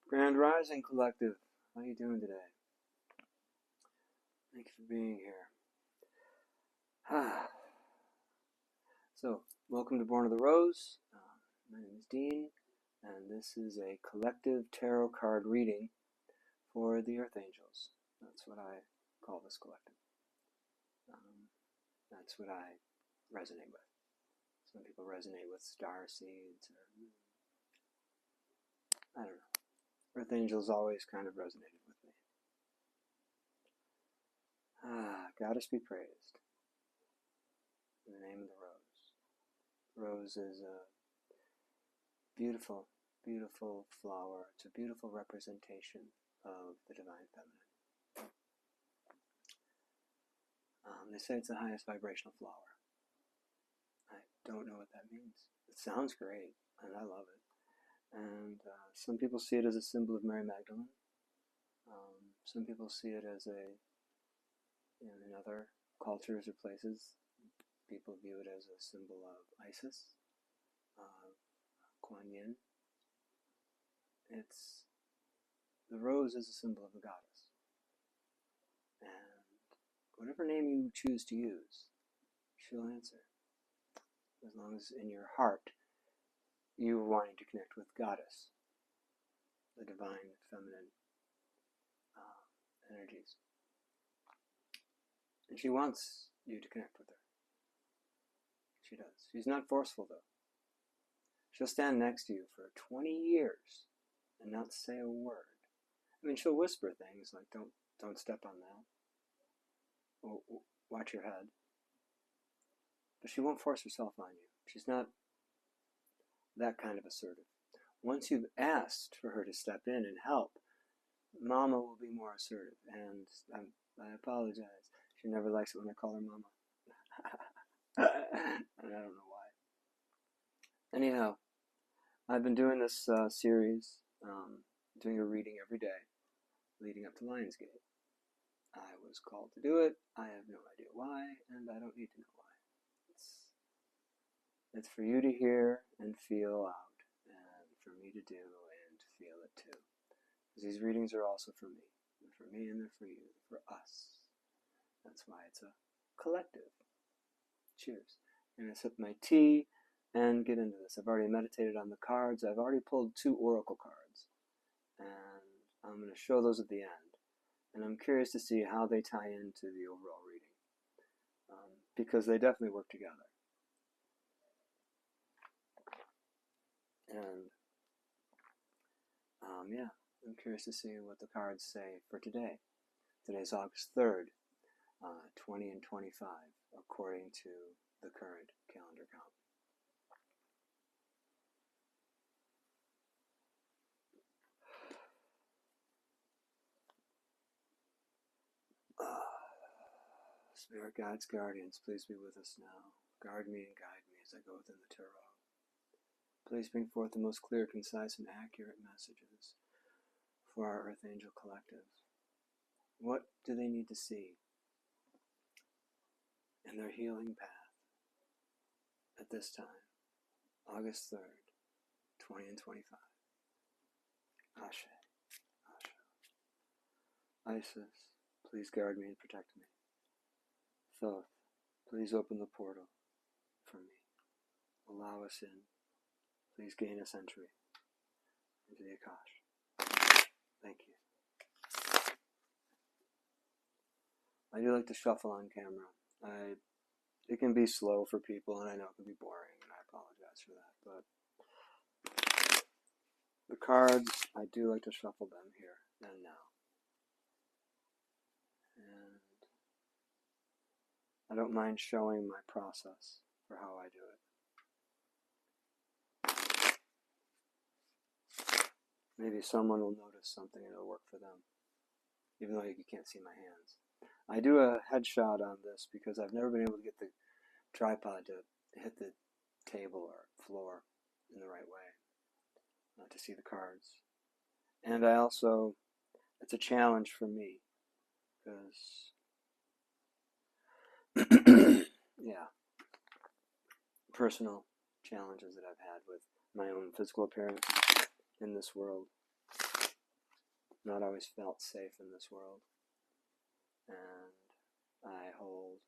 Grand Rising Collective, how you doing today? Thank you for being here. So, welcome to Born of the Rose. My name is Dean, and this is a collective tarot card reading for the Earth Angels. That's what I call this collective. That's what I resonate with. Some people resonate with star seeds, or I don't know. Earth Angels always kind of resonated with me. Goddess be praised. In the name of the rose. Rose is a beautiful, beautiful flower. It's a beautiful representation of the Divine Feminine. They say it's the highest vibrational flower. I don't know what that means. It sounds great, and I love it. And some people see it as a symbol of Mary Magdalene. Some people see it as in other cultures or places, people view it as a symbol of Isis, Kuan Yin. The rose is a symbol of the goddess. And whatever name you choose to use, she'll answer. As long as in your heart you are wanting to connect with Goddess, the divine feminine energies. And she wants you to connect with her. She does. She's not forceful, though. She'll stand next to you for 20 years and not say a word. I mean, she'll whisper things like, don't step on that. Or, watch your head. But she won't force herself on you. She's not that kind of assertive. Once you've asked for her to step in and help, Mama will be more assertive. And I apologize. She never likes it when I call her Mama. And I don't know why. Anyhow, I've been doing this series, doing a reading every day, leading up to Lionsgate. I was called to do it. I have no idea why, and I don't need to know why. It's for you to hear and feel out, and for me to do and feel it too. Because these readings are also for me. They're for me and they're for you, for us. That's why it's a collective. Cheers. I'm going to sip my tea and get into this. I've already meditated on the cards. I've already pulled 2 oracle cards. And I'm going to show those at the end. And I'm curious to see how they tie into the overall reading. Because they definitely work together. And yeah, I'm curious to see what the cards say for today. Today's August 3rd, 20 and 25, according to the current calendar count. Spirit guides, guardians, please be with us now. Guard me and guide me as I go within the tarot. Please bring forth the most clear, concise, and accurate messages for our Earth Angel Collective. What do they need to see in their healing path at this time, August 3rd, 20 and 25? Ashe, Ashe. Isis, please guard me and protect me. Thoth, please open the portal for me. Allow us in. Please gain us entry into the Akash. Thank you. I do like to shuffle on camera. It can be slow for people, and I know it can be boring, and I apologize for that. But the cards, I do like to shuffle them here and now. And I don't mind showing my process for how I do it. Maybe someone will notice something and it'll work for them, even though you can't see my hands. I do a headshot on this because I've never been able to get the tripod to hit the table or floor in the right way to see the cards. And I also, it's a challenge for me because, yeah, personal challenges that I've had with my own physical appearance in this world. not always felt safe in this world. And I hold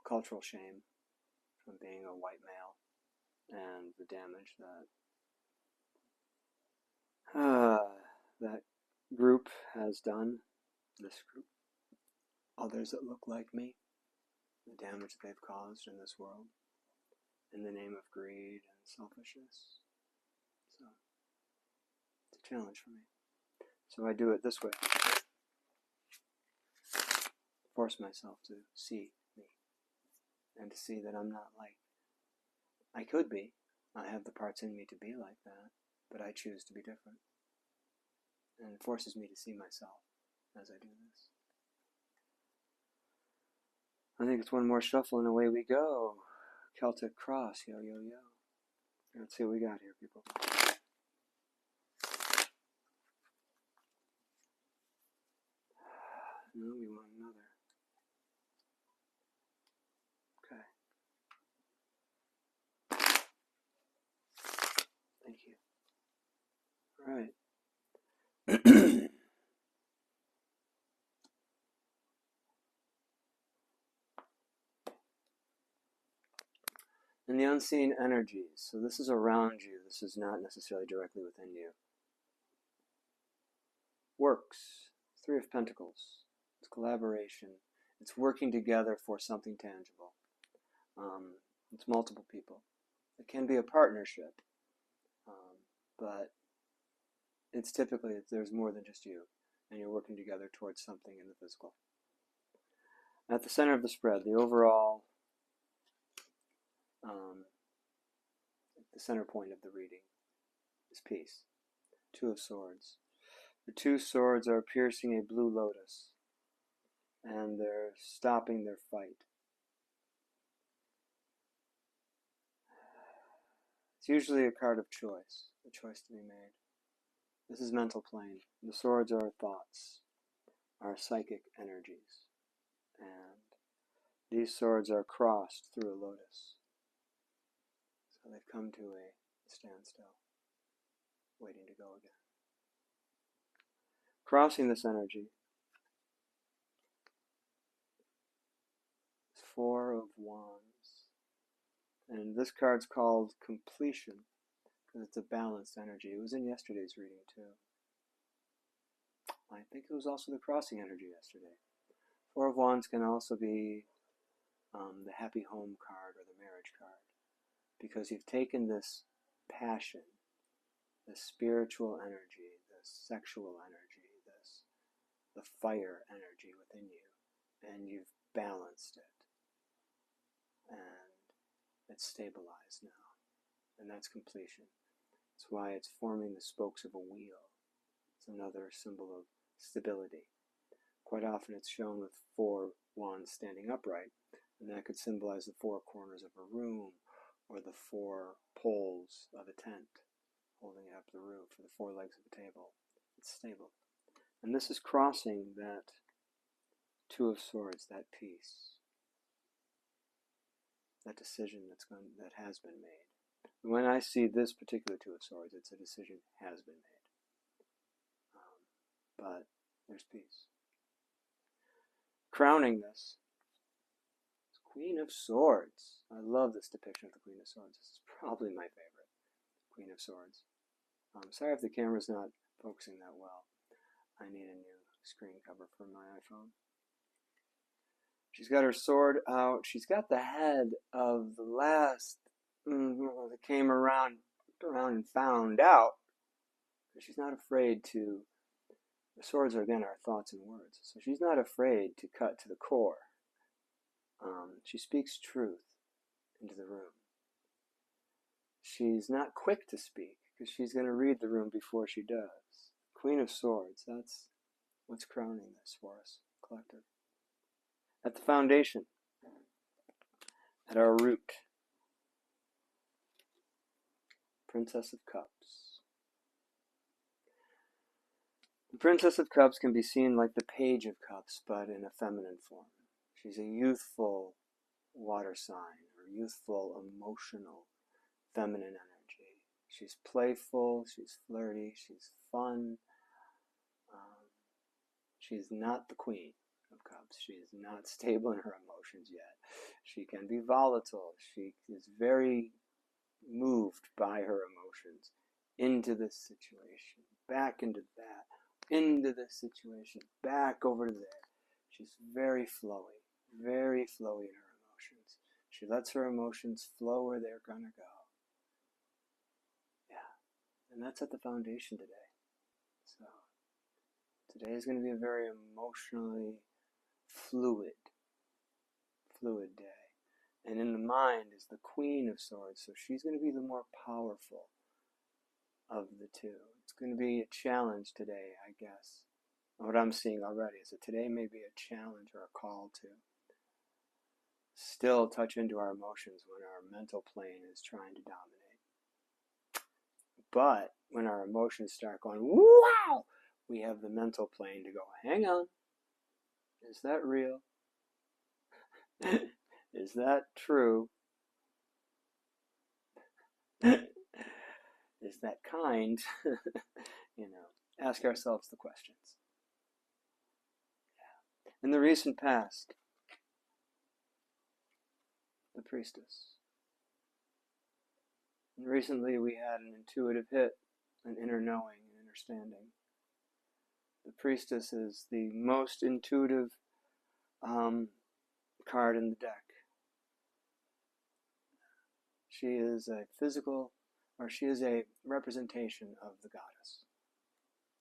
cultural shame from being a white male and the damage that that group has done, this group, others that look like me, the damage that they've caused in this world in the name of greed and selfishness. So it's a challenge for me. So I do it this way. Force myself to see me and to see that I'm not like I could be. I have the parts in me to be like that, but I choose to be different. And it forces me to see myself as I do this. I think it's one more shuffle and away we go. Celtic Cross, yo, yo, yo. Let's see what we got here, people. No, we want another. Okay. Thank you. All right. And the unseen energies. So this is around you. This is not necessarily directly within you. Works. Three of Pentacles. It's collaboration. It's working together for something tangible. It's multiple people. It can be a partnership, but it's typically there's more than just you, and you're working together towards something in the physical. At the center of the spread, the overall, the center point of the reading is peace. Two of Swords. The two swords are piercing a blue lotus, and they're stopping their fight. It's usually a card of choice, a choice to be made. This is mental plane. The swords are thoughts, are psychic energies, and these swords are crossed through a lotus. So they've come to a standstill, waiting to go again. Crossing this energy is Four of Wands. And this card's called Completion, because it's a balanced energy. It was in yesterday's reading too. I think it was also the crossing energy yesterday. Four of Wands can also be the happy home card or the marriage card, because you've taken this passion, this spiritual energy, this sexual energy, the fire energy within you, and you've balanced it, and it's stabilized now, and that's completion. That's why it's forming the spokes of a wheel. It's another symbol of stability. Quite often it's shown with four wands standing upright, and that could symbolize the four corners of a room, or the four poles of a tent, holding up the roof, or the four legs of a table. It's stable. And this is crossing that Two of Swords, that peace, that decision that has been made. When I see this particular Two of Swords, it's a decision has been made. But there's peace. Crowning this is Queen of Swords. I love this depiction of the Queen of Swords. This is probably my favorite, Queen of Swords. Sorry if the camera's not focusing that well. I need a new screen cover for my iPhone. She's got her sword out. She's got the head of the last that came around and found out. She's not afraid to. The swords are, again, our thoughts and words. So she's not afraid to cut to the core. She speaks truth into the room. She's not quick to speak, because she's going to read the room before she does. Queen of Swords, that's what's crowning this for us, collective. At the foundation, at our root, Princess of Cups. The Princess of Cups can be seen like the Page of Cups, but in a feminine form. She's a youthful water sign, or youthful, emotional, feminine energy. She's playful, she's flirty, she's fun. She's not the queen of cups. She is not stable in her emotions yet. She can be volatile. She is very moved by her emotions into this situation, back into that, into this situation, back over to there. She's very flowy in her emotions. She lets her emotions flow where they're going to go. Yeah, and that's at the foundation today. So today is going to be a very emotionally fluid day. And in the mind is the Queen of Swords, so she's going to be the more powerful of the two. It's going to be a challenge today, I guess. What I'm seeing already is that today may be a challenge or a call to still touch into our emotions when our mental plane is trying to dominate. But when our emotions start going, wow, we have the mental plane to go, hang on, is that real? Is that true? Is that kind? Ask ourselves the questions. Yeah. In the recent past, the priestess. And recently we had an intuitive hit, an inner knowing, an understanding. The priestess is the most intuitive card in the deck. She is a she is a representation of the goddess.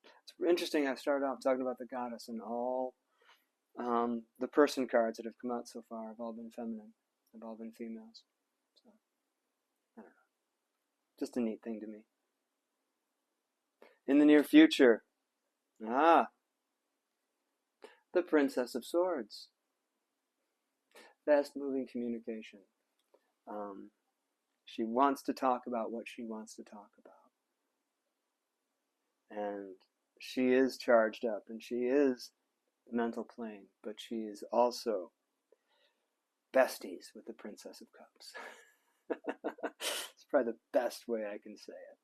It's interesting, I started off talking about the goddess, and all the person cards that have come out so far have all been feminine, have all been females. So, I don't know. Just a neat thing to me. In the near future, the Princess of Swords. Fast-moving communication. She wants to talk about what she wants to talk about. And she is charged up, and she is the mental plane, but she is also besties with the Princess of Cups. It's probably the best way I can say it.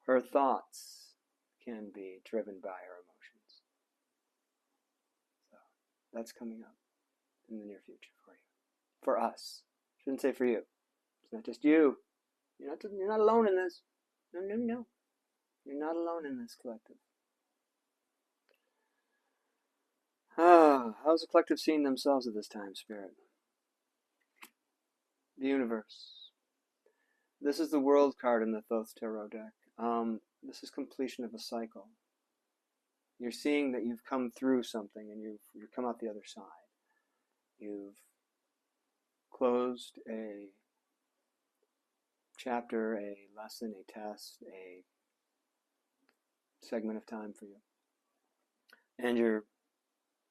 Her thoughts can be driven by her emotions. So that's coming up in the near future for you. For us. Shouldn't say for you. It's not just you. You're not alone in this. No. You're not alone in this collective. How's the collective seeing themselves at this time, Spirit? The universe. This is the World card in the Thoth Tarot deck. This is completion of a cycle. You're seeing that you've come through something and you've come out the other side. You've closed a chapter, a lesson, a test, a segment of time for you. And you're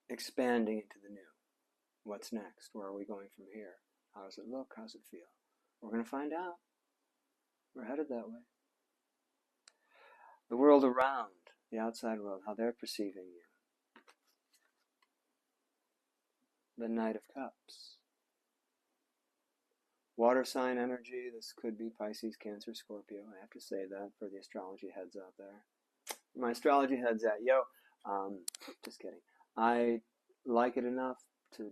expanding into the new. What's next? Where are we going from here? How does it look? How does it feel? We're going to find out. We're headed that way. The world around, the outside world, how they're perceiving you. The Knight of Cups. Water sign energy. This could be Pisces, Cancer, Scorpio. I have to say that for the astrology heads out there. My astrology heads at, just kidding. I like it enough to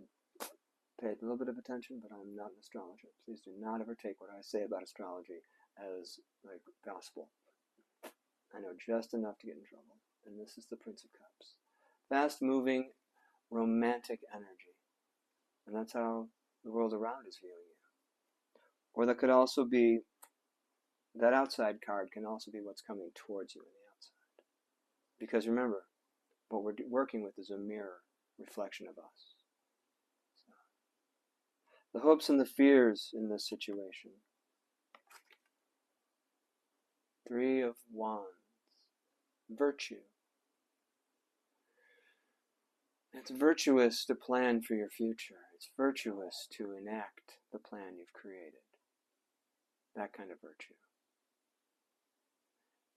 pay a little bit of attention, but I'm not an astrologer. Please do not ever take what I say about astrology as like gospel. I know just enough to get in trouble. And this is the Prince of Cups. Fast-moving, romantic energy. And that's how the world around is viewing you. Or that could also be, that outside card can also be what's coming towards you in the outside. Because remember, what we're working with is a mirror reflection of us. So, the hopes and the fears in this situation. 3 of Wands. Virtue. It's virtuous to plan for your future. It's virtuous to enact the plan you've created. That kind of virtue.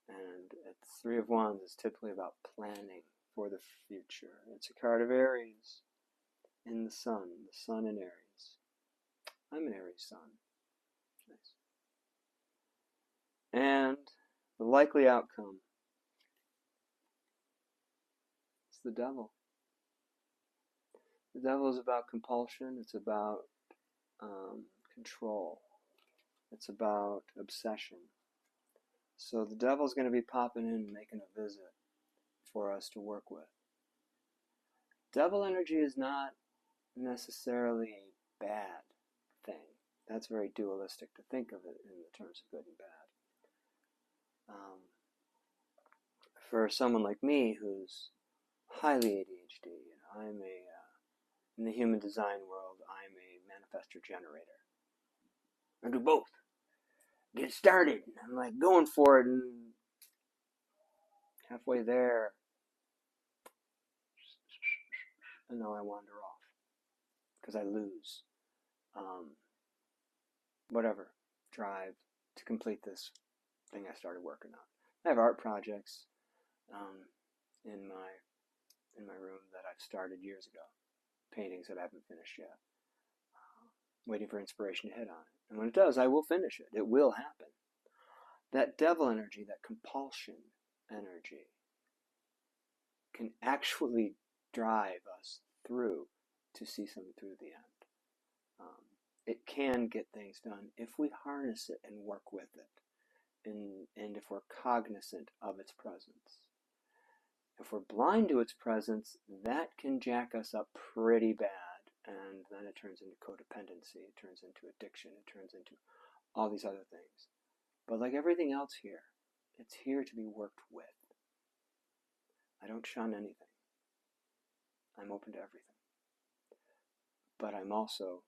And the 3 of Wands is typically about planning for the future. It's a card of Aries in the sun in Aries. I'm an Aries sun. likely outcome. It's the devil. The devil is about compulsion. It's about control. It's about obsession. So the devil's going to be popping in and making a visit for us to work with. Devil energy is not necessarily a bad thing. That's very dualistic to think of it in the terms of good and bad. For someone like me who's highly ADHD, in the human design world, I'm a manifestor generator. I do both. Get started. I'm like going for it, and halfway there, and now I wander off because I lose whatever drive to complete this thing I started working on. I have art projects in my room that I've started years ago, paintings that I haven't finished yet, waiting for inspiration to hit on it. And when it does, I will finish it. It will happen. That devil energy, that compulsion energy, can actually drive us through to see something through the end. It can get things done if we harness it and work with it, and if we're cognizant of its presence. If we're blind to its presence, that can jack us up pretty bad, and then it turns into codependency, it turns into addiction, it turns into all these other things. But like everything else here, it's here to be worked with. I don't shun anything. I'm open to everything. But I also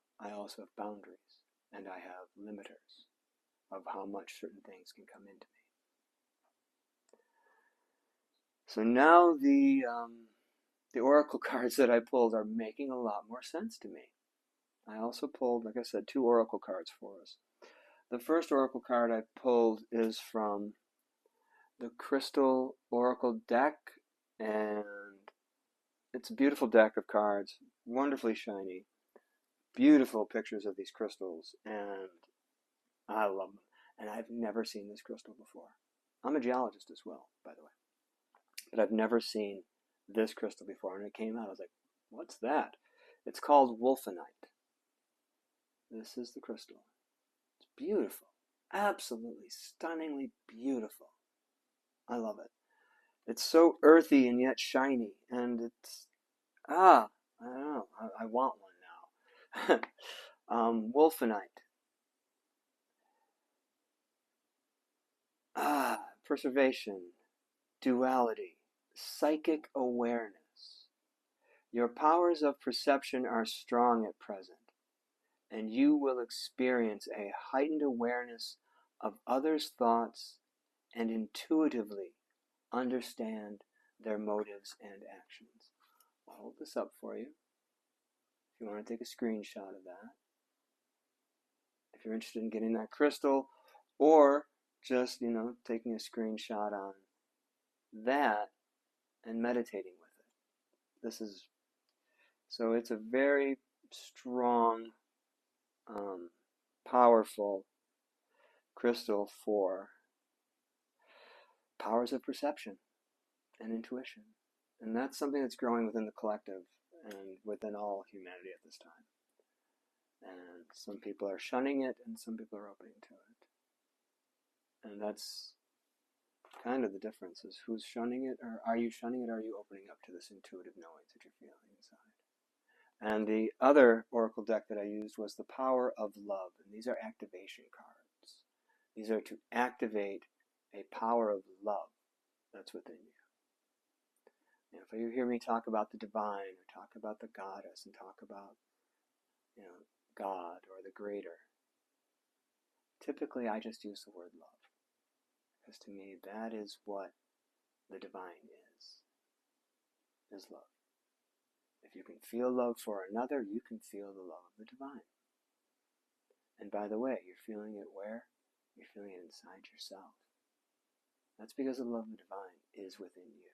have boundaries, and I have limiters of how much certain things can come into me. So now the oracle cards that I pulled are making a lot more sense to me. I also pulled, like I said, 2 oracle cards for us. The first oracle card I pulled is from the Crystal Oracle deck, and it's a beautiful deck of cards, wonderfully shiny, beautiful pictures of these crystals, and I love them. And I've never seen this crystal before. I'm a geologist as well, by the way. But I've never seen this crystal before. And it came out, I was like, what's that? It's called wolfenite. This is the crystal. It's beautiful. Absolutely, stunningly beautiful. I love it. It's so earthy and yet shiny. And it's, I don't know. I want one now. Wolfenite. Preservation, duality, psychic awareness. Your powers of perception are strong at present, and you will experience a heightened awareness of others' thoughts and intuitively understand their motives and actions. I'll hold this up for you if you want to take a screenshot of that. If you're interested in getting that crystal, or just, taking a screenshot on that and meditating with it. So it's a very strong, powerful crystal for powers of perception and intuition. And that's something that's growing within the collective and within all humanity at this time. And some people are shunning it, and some people are opening to it. And that's kind of the difference, is who's shunning it, or are you shunning it, or are you opening up to this intuitive knowing that you're feeling inside? And the other oracle deck that I used was the Power of Love, and these are activation cards. These are to activate a power of love that's within you. If you hear me talk about the divine, or talk about the goddess, and talk about, God or the greater, typically I just use the word love. Because to me, that is what the divine is love. If you can feel love for another, you can feel the love of the divine. And by the way, you're feeling it where? You're feeling it inside yourself. That's because the love of the divine is within you.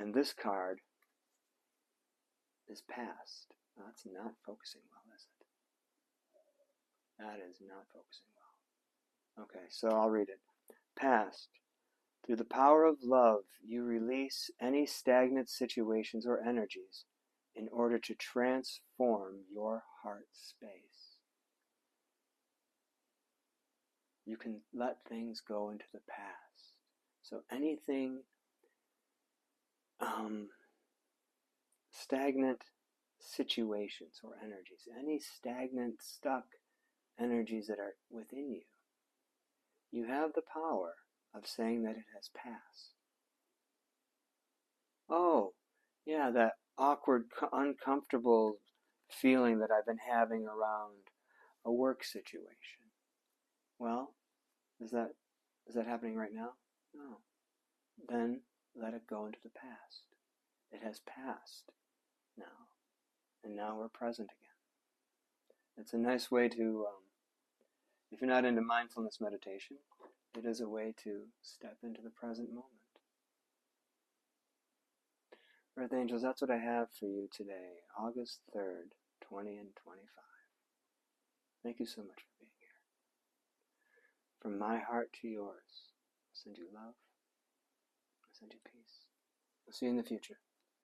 And this card is past. That's not focusing well, is it? That is not focusing well. Okay, so I'll read it. past. Through the power of love, you release any stagnant situations or energies in order to transform your heart space. You can let things go into the past. So anything stagnant situations or energies, any stagnant, stuck energies that are within you, you have the power of saying that it has passed. Oh, yeah, that awkward, uncomfortable feeling that I've been having around a work situation. Well, is that happening right now? No. Then let it go into the past. It has passed now, and now we're present again. It's a nice way to, if you're not into mindfulness meditation, it is a way to step into the present moment. Earth Angels, that's what I have for you today, August 3rd, 20 and 25. Thank you so much for being here. From my heart to yours, I send you love, I send you peace. I'll see you in the future.